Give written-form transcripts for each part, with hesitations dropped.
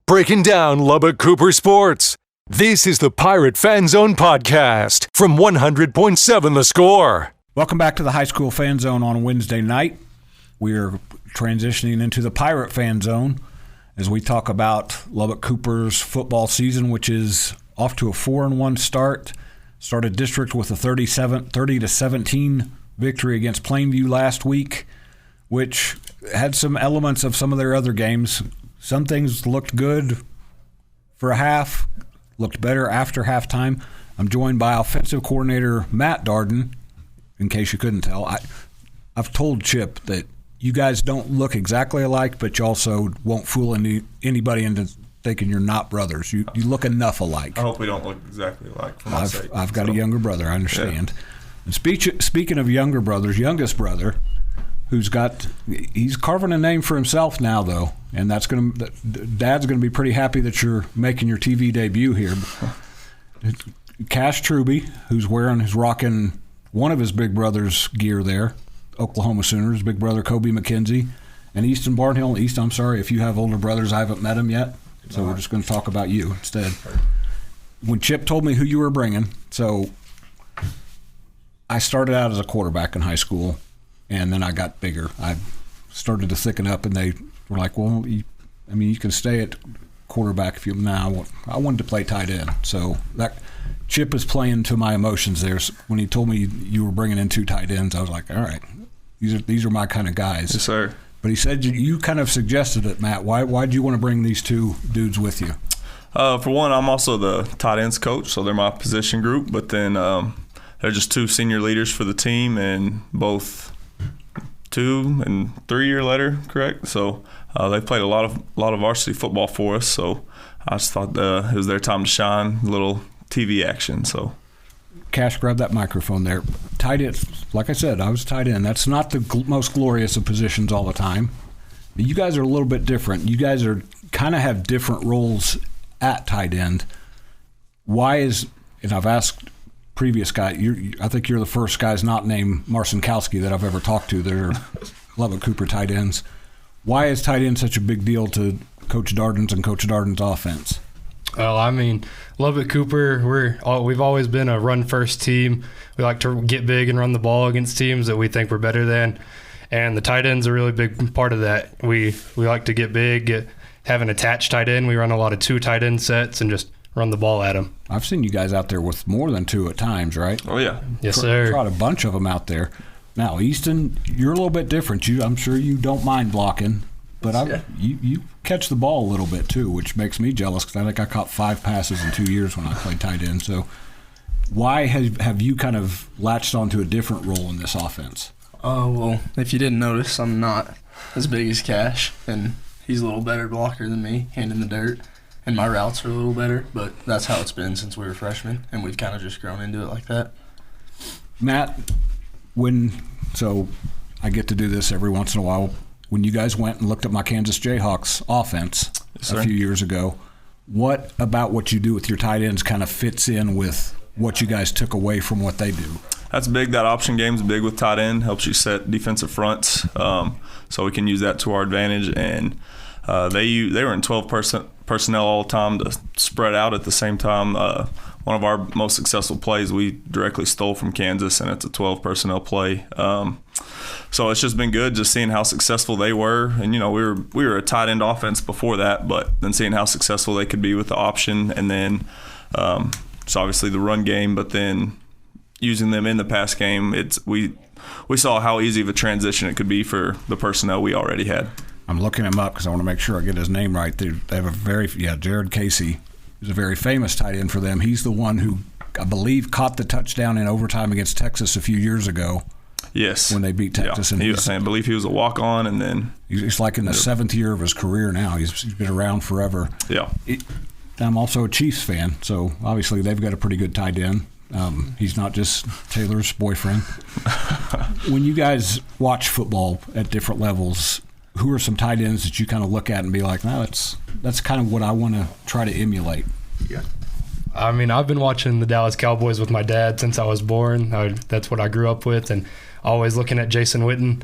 breaking down Lubbock Cooper sports. This is the Pirate Fan Zone podcast from 100.7 The Score. Welcome back to the High School Fan Zone on Wednesday night. We are transitioning into the Pirate Fan Zone as we talk about Lubbock Cooper's football season, which is off to a 4-1 start. Started district with a 30-17 victory against Plainview last week, which had some elements of some of their other games. Some things looked good for a half, looked better after halftime. I'm joined by offensive coordinator Matt Darden, in case you couldn't tell. I've told Chip that you guys don't look exactly alike, but you also won't fool anybody into thinking you're not brothers. You look enough alike. I hope we don't look exactly alike for my sake. I've got a younger brother, I understand. Yeah. And speaking of younger brothers, youngest brother, he's carving a name for himself now, though, and Dad's gonna be pretty happy that you're making your TV debut here. Cash Truby, who's rocking one of his big brother's gear there, Oklahoma Sooners, big brother Kobe McKenzie, and Easton Barnhill. East, I'm sorry if you have older brothers, I haven't met him yet, so we're just going to talk about you instead. When Chip told me who you were bringing, so I started out as a quarterback in high school, and then I got bigger. I started to thicken up, and they were like, well, you can stay at quarterback if you – now I wanted to play tight end. So that Chip is playing to my emotions there. So when he told me you were bringing in two tight ends, I was like, all right, these are my kind of guys. Yes, sir. But he said you kind of suggested it, Matt. Why'd you want to bring these two dudes with you? For one, I'm also the tight ends coach, so they're my position group. But then they're just two senior leaders for the team, and both 2 and 3 year later, correct? So they played a lot of varsity football for us. So I just thought it was their time to shine, a little TV action. So. Cash, grab that microphone there. Tight end, like I said, I was tight end. That's not the most glorious of positions all the time. But you guys are a little bit different. You guys are kind of have different roles at tight end. Why is, and I've asked previous guy, I think you're the first guys not named Marcinkowski that I've ever talked to that are Lubbock Cooper tight ends. Why is tight end such a big deal to Coach Darden's and Coach Darden's offense? Well, Lubbock Cooper, we've always been a run-first team. We like to get big and run the ball against teams that we think we're better than, and the tight end's a really big part of that. We like to get big, have an attached tight end. We run a lot of 2 tight end sets and just run the ball at them. I've seen you guys out there with more than 2 at times, right? Oh, yeah. Yes, sir. Tried a bunch of them out there. Now, Easton, you're a little bit different. I'm sure you don't mind blocking. But you catch the ball a little bit too, which makes me jealous because I think I caught 5 passes in 2 years when I played tight end. So why have you kind of latched onto a different role in this offense? Well, if you didn't notice, I'm not as big as Cash, and he's a little better blocker than me, hand in the dirt, and my routes are a little better, but that's how it's been since we were freshmen, and we've kind of just grown into it like that. Matt, so I get to do this every once in a while. When you guys went and looked at my Kansas Jayhawks offense a few years ago, what about what you do with your tight ends kind of fits in with what you guys took away from what they do? That's big. That option game's big with tight end. Helps you set defensive fronts, so we can use that to our advantage. And they were in 12 personnel all the time to spread out at the same time. One of our most successful plays we directly stole from Kansas, and it's a 12 personnel play. So it's just been good just seeing how successful they were. And, we were a tight end offense before that, but then seeing how successful they could be with the option, and then it's obviously the run game, but then using them in the pass game, we saw how easy of a transition it could be for the personnel we already had. I'm looking him up because I want to make sure I get his name right. They have Jared Casey is a very famous tight end for them. He's the one who, I believe, caught the touchdown in overtime against Texas a few years ago. Yes. When they beat Texas. Yeah. I believe he was a walk-on, and then he's like in the 7th year of his career now. He's been around forever. Yeah. I'm also a Chiefs fan, so obviously they've got a pretty good tight end. He's not just Taylor's boyfriend. When you guys watch football at different levels, who are some tight ends that you kind of look at and be like, no, that's kind of what I want to try to emulate? Yeah. I've been watching the Dallas Cowboys with my dad since I was born. That's what I grew up with, and always looking at Jason Witten.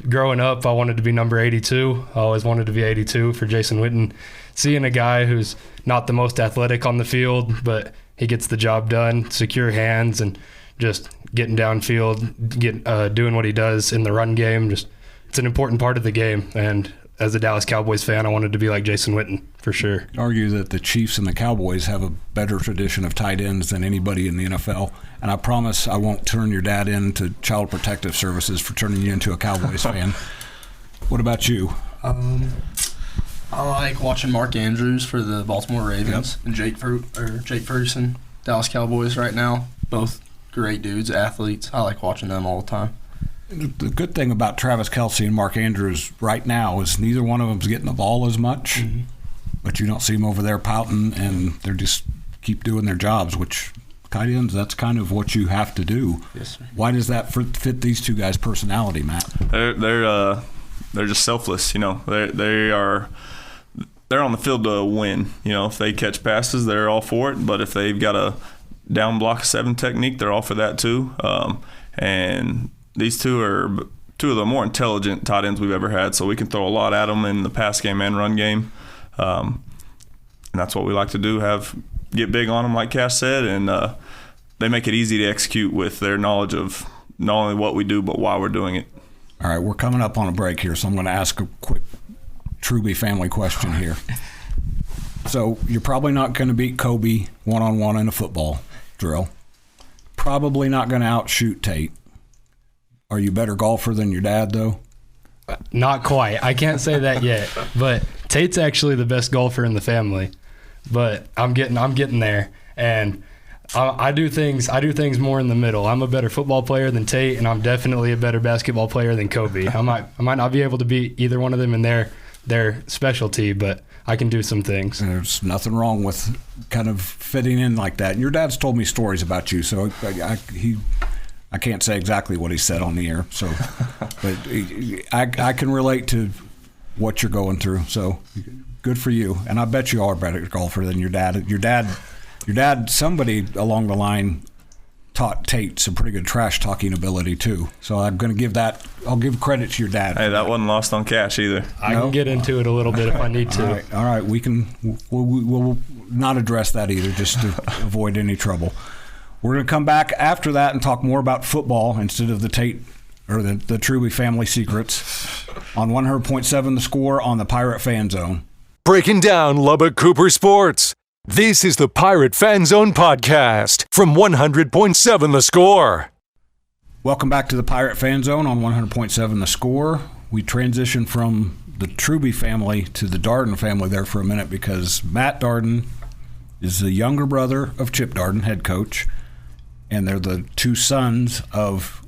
Growing up, I wanted to be number 82. I always wanted to be 82 for Jason Witten. seeing a guy who's not the most athletic on the field, but he gets the job done, secure hands, and just getting downfield, doing what he does in the run game. Just it's an important part of the game. And as a Dallas Cowboys fan, I wanted to be like Jason Witten for sure. Argue that the Chiefs and the Cowboys have a better tradition of tight ends than anybody in the NFL. And I promise I won't turn your dad into Child Protective Services for turning you into a Cowboys fan. What about you? I like watching Mark Andrews for the Baltimore Ravens and Jake Ferguson, Dallas Cowboys right now. Both great dudes, athletes. I like watching them all the time. The good thing about Travis Kelce and Mark Andrews right now is neither one of them's getting the ball as much, but you don't see them over there pouting, and they're just keep doing their jobs, which tight ends, that's kind of what you have to do. Yes, sir. Why does that fit these two guys' personality, Matt? They're just selfless, you know. They're on the field to win. You know, if they catch passes, they're all for it. But if they've got a down block 7 technique, they're all for that too. And these two are two of the more intelligent tight ends we've ever had. So we can throw a lot at them in the pass game and run game. And that's what we like to do, get big on them, like Cash said. And they make it easy to execute with their knowledge of not only what we do, but why we're doing it. All right, we're coming up on a break here, so I'm going to ask a quick Truby family question here. So you're probably not going to beat Kobe one-on-one in a football drill. Probably not going to outshoot Tate. Are you a better golfer than your dad, though? Not quite. I can't say that yet. But Tate's actually the best golfer in the family. But I'm getting there, and I do things more in the middle. I'm a better football player than Tate, and I'm definitely a better basketball player than Kobe. I might not be able to beat either one of them in their specialty, but I can do some things. There's nothing wrong with kind of fitting in like that. And your dad's told me stories about you, so I can't say exactly what he said on the air. So, but I can relate to what you're going through. So, good for you. And I bet you are a better golfer than your dad. Your dad, somebody along the line taught Tate some pretty good trash talking ability too. So I'm going to give that. I'll give credit to your dad. Hey, that wasn't lost on Cash either. I can get into it a little bit if I need to. All right. We'll not address that either, just to avoid any trouble. We're going to come back after that and talk more about football instead of the Tate or the Truby family secrets on 100.7 The Score on the Pirate Fan Zone. Breaking down Lubbock Cooper sports. This is the Pirate Fan Zone podcast from 100.7 The Score. Welcome back to the Pirate Fan Zone on 100.7 The Score. We transitioned from the Truby family to the Darden family there for a minute because Matt Darden is the younger brother of Chip Darden, head coach, and they're the two sons of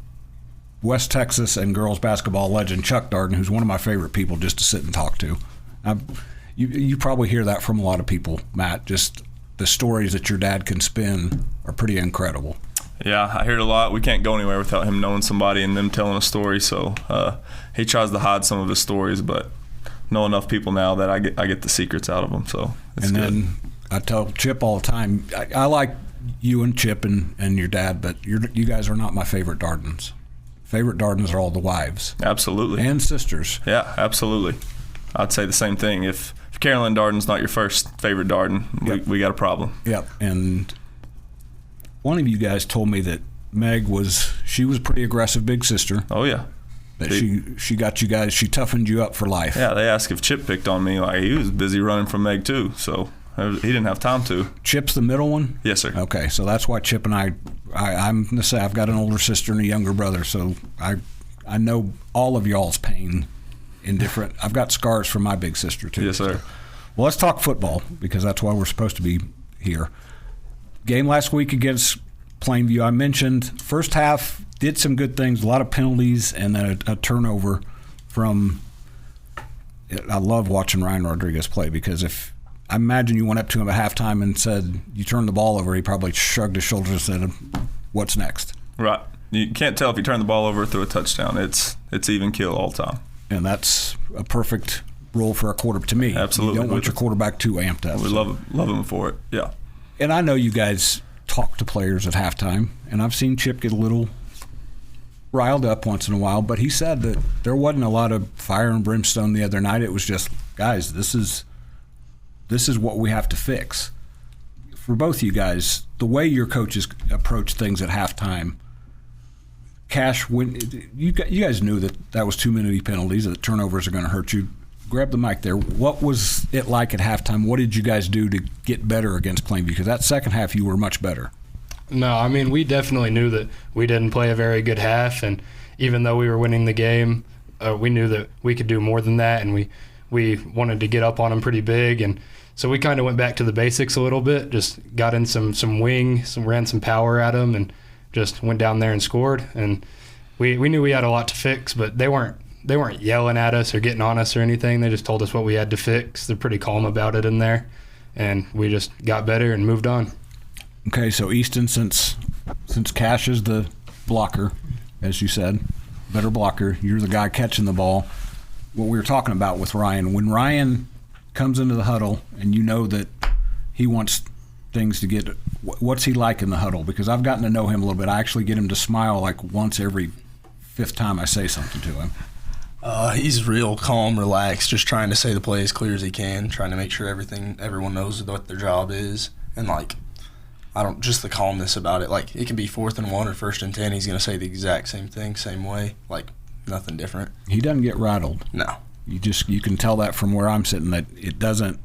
West Texas and girls basketball legend Chuck Darden, who's one of my favorite people just to sit and talk to. You probably hear that from a lot of people, Matt. Just the stories that your dad can spin are pretty incredible. Yeah, I hear it a lot. We can't go anywhere without him knowing somebody and them telling a story. So he tries to hide some of his stories, but know enough people now that I get the secrets out of them. So it's good. Then I tell Chip all the time, I like you and Chip and your dad, but you guys are not my favorite Dardens. Favorite Dardens are all the wives. Absolutely. And sisters. Yeah, absolutely. I'd say the same thing. If Carolyn Darden's not your first favorite Darden, we got a problem. Yep. And one of you guys told me that Meg was a pretty aggressive big sister. Oh, yeah. That she got you guys, she toughened you up for life. Yeah, they asked if Chip picked on me. Like, he was busy running from Meg, too, so he didn't have time to. Chip's the middle one? Yes, sir. Okay, so that's why Chip and I'm going to say I've got an older sister and a younger brother, so I know all of y'all's pain. I've got scars from my big sister too. Yes, sir. Well, let's talk football because that's why we're supposed to be here. Game last week against Plainview. I mentioned first half did some good things, a lot of penalties, and then a turnover from. I love watching Ryan Rodriguez play because if I imagine you went up to him at halftime and said you turned the ball over, he probably shrugged his shoulders and said, "What's next?" Right. You can't tell if you turn the ball over through a touchdown. It's even kill all the time. And that's a perfect role for a quarterback to me. Absolutely. You don't want your quarterback too amped up. We love him for it, yeah. And I know you guys talk to players at halftime, and I've seen Chip get a little riled up once in a while, but he said that there wasn't a lot of fire and brimstone the other night. It was just, guys, this is this is what we have to fix. For both of you guys, the way your coaches approach things at halftime, Cash, when you guys knew that was too many penalties, that turnovers are going to hurt you. Grab the mic there. What was it like at halftime? What did you guys do to get better against Plainview? Because that second half you were much better. No, I mean, we definitely knew that we didn't play a very good half, and even though we were winning the game, we knew that we could do more than that, and we wanted to get up on them pretty big, and so we kind of went back to the basics a little bit, just got in some wing, ran some power at them, and just went down there and scored. And we knew we had a lot to fix, but they weren't yelling at us or getting on us or anything. They just told us what we had to fix. They're pretty calm about it in there, and we just got better and moved on. Okay, so Easton, since Cash is the blocker, as you said, better blocker, you're the guy catching the ball. What we were talking about with Ryan, when Ryan comes into the huddle and you know that he wants things to get – what's he like in the huddle? Because I've gotten to know him a little bit. I actually get him to smile like once every fifth time I say something to him. He's real calm, relaxed, just trying to say the play as clear as he can, trying to make sure everyone knows what their job is. And, just the calmness about it. Like, it can be 4th and 1 or 1st and 10. He's going to say the exact same thing, same way. Like, nothing different. He doesn't get rattled. No. You can tell that from where I'm sitting that it doesn't.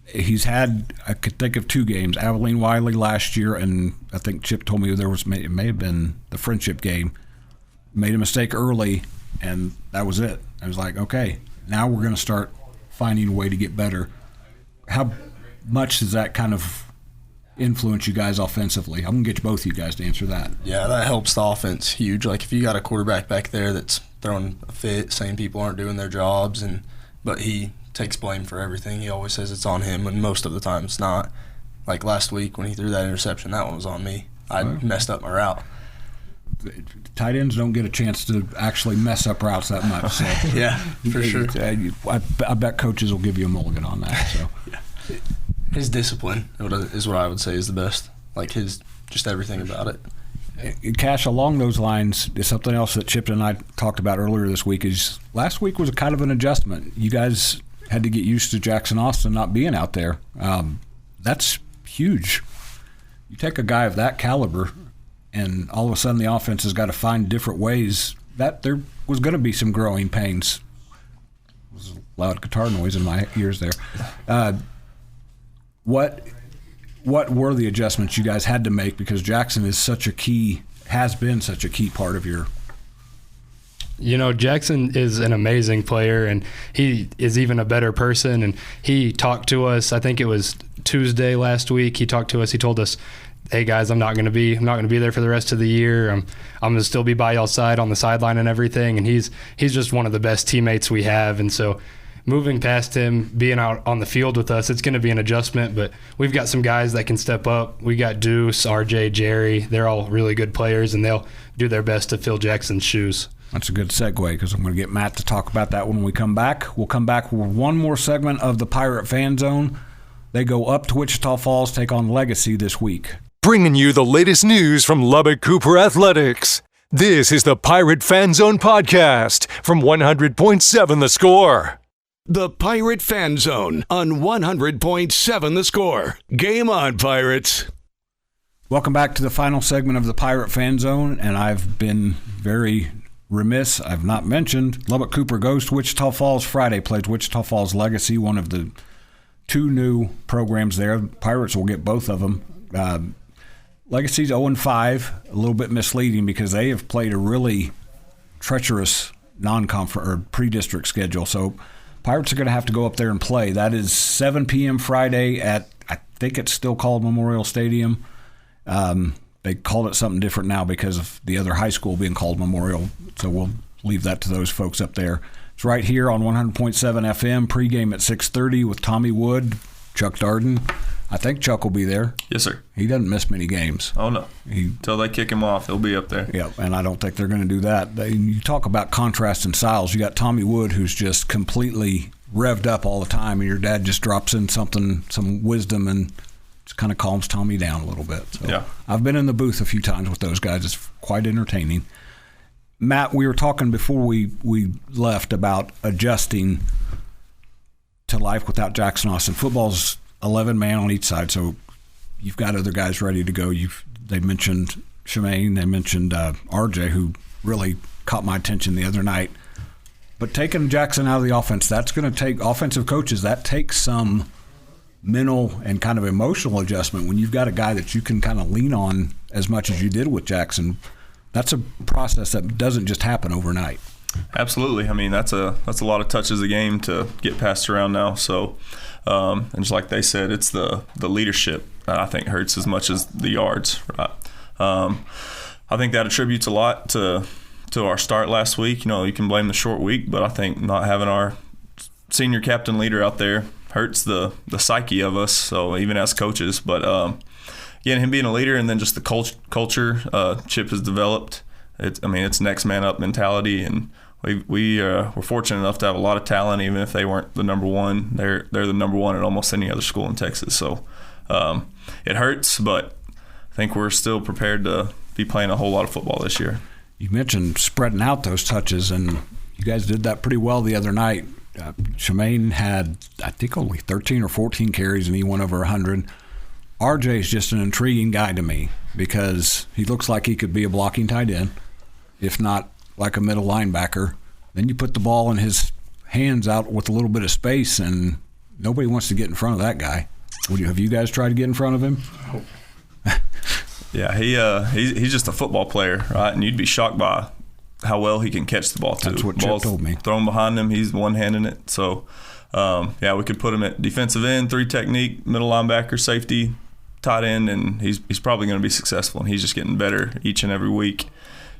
He's had, I could think of 2 games, Abilene Wiley last year, and I think Chip told me it may have been the friendship game. Made a mistake early, and that was it. I was like, okay, now we're going to start finding a way to get better. How much does that kind of influence you guys offensively? I'm going to get both of you guys to answer that. Yeah, that helps the offense huge. Like, if you got a quarterback back there that's throwing a fit, saying people aren't doing their jobs, but he takes blame for everything. He always says it's on him, and most of the time it's not. Like last week when he threw that interception, that one was on me. I messed up my route. Tight ends don't get a chance to actually mess up routes that much. So. Yeah, for sure. I bet coaches will give you a mulligan on that. So. Yeah. His discipline is what I would say is the best. Like just everything about it. Cash, along those lines, is something else that Chip and I talked about earlier this week. Is last week was a kind of an adjustment. You guys had to get used to Jackson Austin not being out there. That's huge. You take a guy of that caliber, and all of a sudden the offense has got to find different ways. That there was going to be some growing pains. There was a loud guitar noise in my ears there. What were the adjustments you guys had to make, because Jackson is has been such a key part of your? Jackson is an amazing player, and he is even a better person. And he talked to us, I think it was Tuesday last week. He talked to us. He told us, "Hey guys, I'm not going to be there for the rest of the year. I'm going to still be by y'all's side on the sideline and everything." And he's just one of the best teammates we have. And so, moving past him, being out on the field with us, it's going to be an adjustment, but we've got some guys that can step up. We got Deuce, RJ, Jerry. They're all really good players, and they'll do their best to fill Jackson's shoes. That's a good segue, because I'm going to get Matt to talk about that when we come back. We'll come back with one more segment of the Pirate Fan Zone. They go up to Wichita Falls, take on Legacy this week. Bringing you the latest news from Lubbock Cooper Athletics. This is the Pirate Fan Zone podcast from 100.7 The Score. The Pirate Fan Zone on 100.7 The Score. Game on, Pirates. Welcome back to the final segment of the Pirate Fan Zone, and I've been very remiss. I've not mentioned Lubbock Cooper goes to Wichita Falls Friday, plays Wichita Falls Legacy, one of the 2 new programs there. Pirates will get both of them. Legacy's 0-5, a little bit misleading because they have played a really treacherous non-conference or pre-district schedule. So Pirates are going to have to go up there and play. That is 7 p.m. Friday at, I think it's still called Memorial Stadium. They called it something different now because of the other high school being called Memorial. So we'll leave that to those folks up there. It's right here on 100.7 FM, pregame at 6:30 with Tommy Wood, Chuck Darden. I think Chuck will be there. Yes, sir. He doesn't miss many games. Oh, no. Until they kick him off, he'll be up there. Yeah, and I don't think they're going to do that. You talk about contrast in styles. You got Tommy Wood, who's just completely revved up all the time, and your dad just drops in some wisdom and just kind of calms Tommy down a little bit. So yeah. I've been in the booth a few times with those guys. It's quite entertaining. Matt, we were talking before we left about adjusting to life without Jackson Austin. Football's 11 man on each side, so you've got other guys ready to go. They mentioned Shemaine, they mentioned RJ, who really caught my attention the other night. But taking Jackson out of the offense, that's going to take offensive coaches. That takes some mental and kind of emotional adjustment when you've got a guy that you can kind of lean on as much as you did with Jackson. That's a process that doesn't just happen overnight. Absolutely. I mean, that's a lot of touches a game to get passed around now. So, and just like they said, it's the leadership that I think hurts as much as the yards. Right? I think that attributes a lot to our start last week. You can blame the short week, but I think not having our senior captain leader out there hurts the psyche of us. So even as coaches, but again, him being a leader and then just the culture Chip has developed. It's next man up mentality, and we're fortunate enough to have a lot of talent. Even if they weren't the number one, they're the number one at almost any other school in Texas. So it hurts, but I think we're still prepared to be playing a whole lot of football this year. You mentioned spreading out those touches, and you guys did that pretty well the other night. Shemaine had, I think, only 13 or 14 carries, and he went over 100. RJ is just an intriguing guy to me because he looks like he could be a blocking tight end, if not like a middle linebacker. Then you put the ball in his hands out with a little bit of space, and nobody wants to get in front of that guy. Have you guys tried to get in front of him? Yeah, he's just a football player, right? And you'd be shocked by how well he can catch the ball, too. That's what Chip told me. Thrown behind him, he's one-handing it. So, we could put him at defensive end, 3 technique, middle linebacker, safety, tight end, and he's probably going to be successful. And he's just getting better each and every week.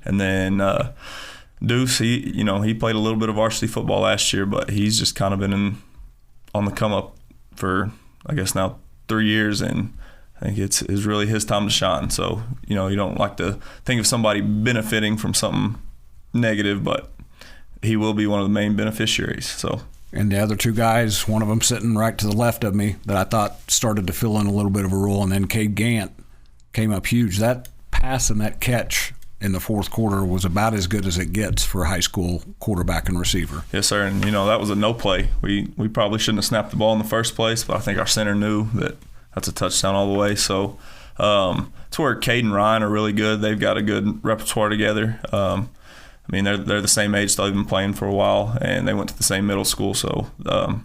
And then Deuce, he played a little bit of varsity football last year, but he's just kind of been on the come-up for, I guess, now 3 years, and I think it's really his time to shine. So, you don't like to think of somebody benefiting from something negative, but he will be one of the main beneficiaries. So, and the other 2 guys, one of them sitting right to the left of me that I thought started to fill in a little bit of a role, and then Cade Gant came up huge. That pass and that catch in the fourth quarter was about as good as it gets for a high school quarterback and receiver. Yes, sir. And, that was a no play. We probably shouldn't have snapped the ball in the first place, but I think our center knew that that's a touchdown all the way. So it's where Cade and Ryan are really good. They've got a good repertoire together. They're the same age. They've been playing for a while, and they went to the same middle school. So, of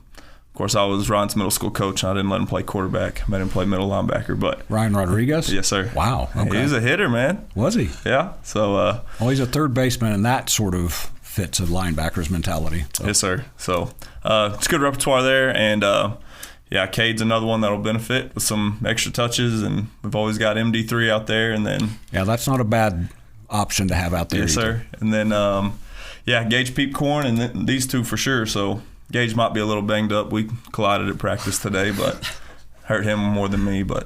course, I was Ryan's middle school coach. I didn't let him play quarterback. I made him play middle linebacker. But Ryan Rodriguez? Yes, sir. Wow. Okay. He was a hitter, man. Was he? Yeah. So, he's a third baseman, and that sort of fits a linebacker's mentality. So. Yes, sir. So, it's good repertoire there, and Cade's another one that'll benefit with some extra touches, and we've always got MD3 out there, and then that's not a bad option to have out there. Yes, either. sir. And then Gage Peepcorn, and these 2 for sure. So Gage might be a little banged up. We collided at practice today, but hurt him more than me. But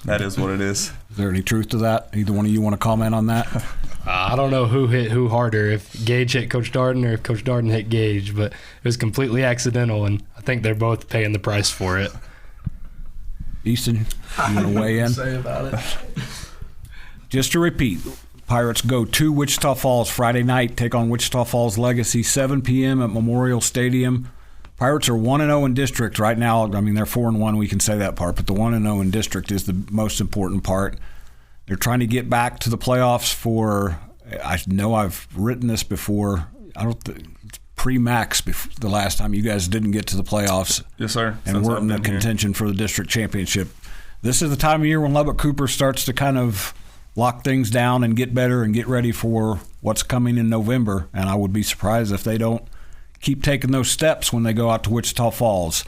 that is what it is. Is there any truth to that? Either one of you want to comment on that? I don't know who hit who harder, if Gage hit Coach Darden or if Coach Darden hit Gage, but it was completely accidental, and I think they're both paying the price for it. Easton, you want to weigh in? Say about it. Just to repeat, Pirates go to Wichita Falls Friday night, take on Wichita Falls Legacy, 7 p.m. at Memorial Stadium. Pirates are 1-0 in district right now. They're 4-1, we can say that part, but the 1-0 in district is the most important part. They're trying to get back to the playoffs for, I know I've written this before, it's pre-max the last time you guys didn't get to the playoffs. Yes, sir. And weren't in the contention for the district championship. This is the time of year when Lubbock Cooper starts to kind of lock things down and get better and get ready for what's coming in November. And I would be surprised if they don't keep taking those steps when they go out to Wichita Falls.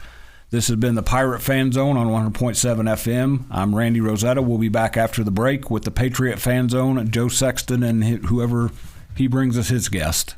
This has been the Pirate Fan Zone on 100.7 FM. I'm Randy Rosetta. We'll be back after the break with the Patriot Fan Zone, Joe Sexton, and whoever he brings us his guest.